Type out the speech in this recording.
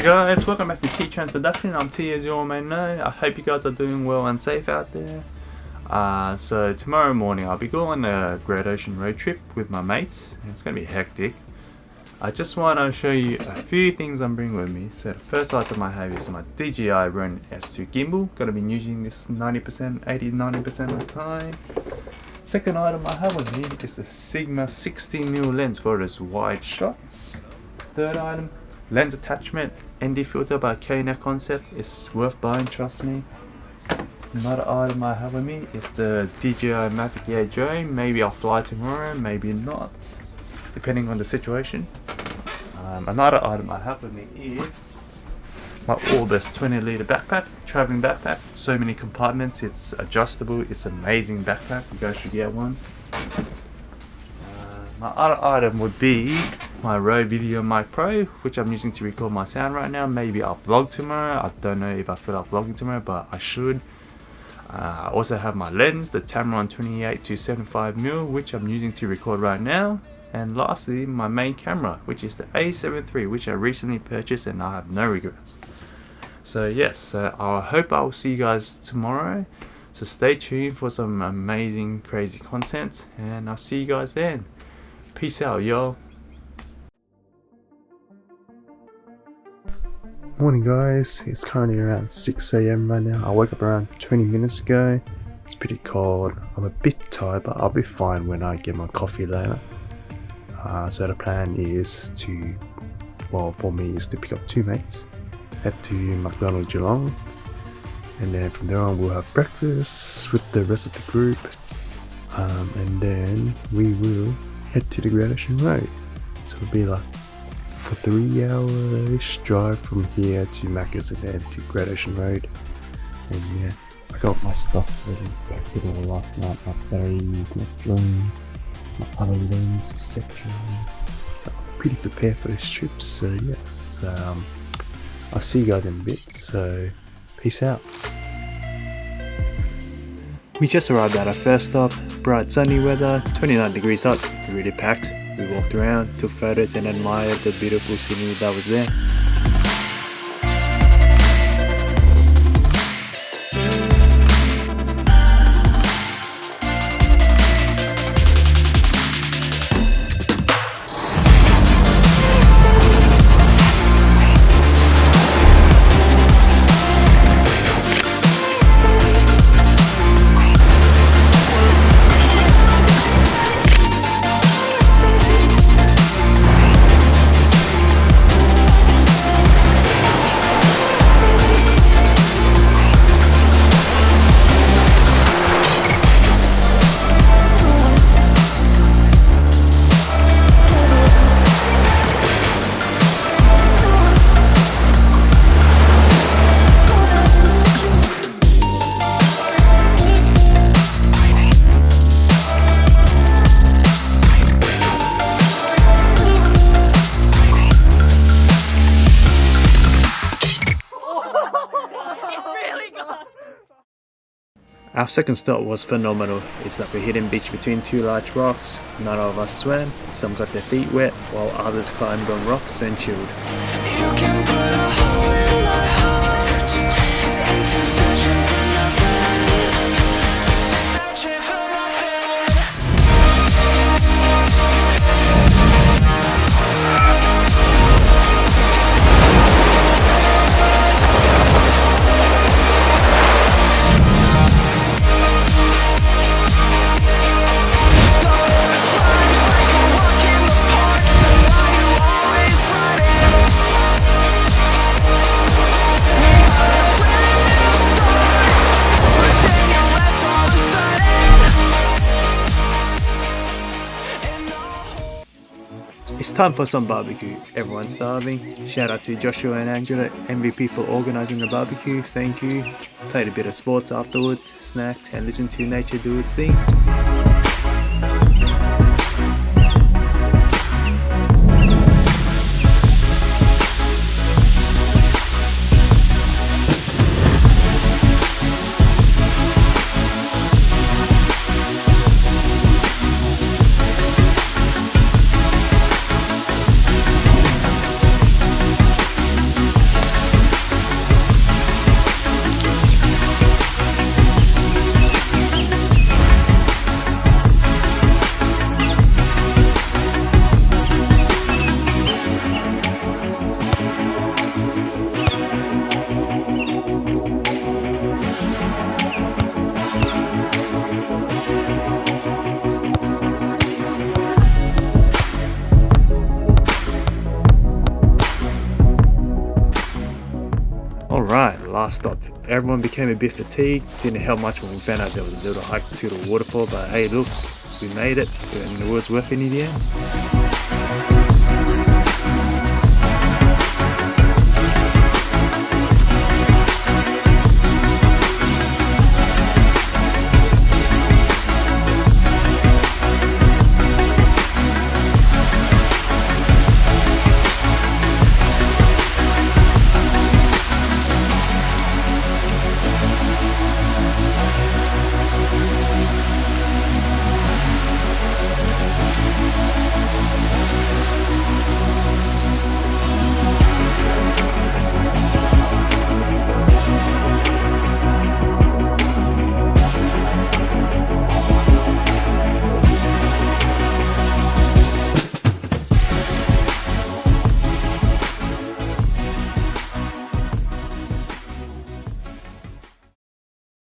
guys, welcome back to T-Trans Production. I'm T, as you all may know. I hope you guys are doing well and safe out there. So tomorrow morning I'll be going on a Great Ocean road trip with my mates. It's going to be hectic. I just want to show you a few things I'm bringing with me. So the first item I have is my DJI Ronin S2 gimbal. Going to be using this 80-90% of the time. Second item I have with me is the Sigma 16mm lens for those wide shots. Third item, lens attachment, ND filter by K-Net Concept. It's worth buying, trust me. Another item I have with me is the DJI Mavic Air drone. Maybe I'll fly tomorrow, maybe not, depending on the situation. Another item I have with me is my Orbis 20-litre backpack, traveling backpack. So many compartments, it's adjustable, it's amazing backpack, you guys should get one. My other item would be my Rode Video Mic Pro, which I'm using to record my sound right now. Maybe I'll vlog tomorrow. I don't know if I feel like vlogging tomorrow, but I should. I also have my lens, the Tamron 28-75mm, which I'm using to record right now. And lastly, my main camera, which is the A7 III, which I recently purchased and I have no regrets. So yes, I hope I will see you guys tomorrow. So stay tuned for some amazing, crazy content, and I'll see you guys then. Peace out, y'all. Morning guys, it's currently around 6 AM right now. I woke up around 20 minutes ago. It's pretty cold. I'm a bit tired, but I'll be fine when I get my coffee later. So the plan is to, well, for me is to pick up two mates, head to McDonald's Geelong, and then from there on we'll have breakfast with the rest of the group, and then we will head to the Great Ocean Road. So it'll be like a 3-hour-ish drive from here to Macca's and then to Great Ocean Road. And yeah, I got my stuff ready. I did it all last night, my batteries, my drone, my other lens section. So I'm pretty prepared for this trip. So yes, I'll see you guys in a bit. So peace out. We just arrived at our first stop. Bright sunny weather, 29 degrees hot, really packed. We walked around, took photos and admired the beautiful scenery that was there. Our second stop was phenomenal. It's like a hidden beach between two large rocks. None of us swam, some got their feet wet, while others climbed on rocks and chilled. You can put a hole in my heart if you're searching for It's time for some barbecue. Everyone's starving. Shout out to Joshua and Angela, MVP for organising the barbecue. Thank you. Played a bit of sports afterwards, snacked and listened to nature do its thing. last stop. Everyone became a bit fatigued, didn't help much when we found out there was a little hike to the waterfall, but hey look, we made it and it was worth it in the end.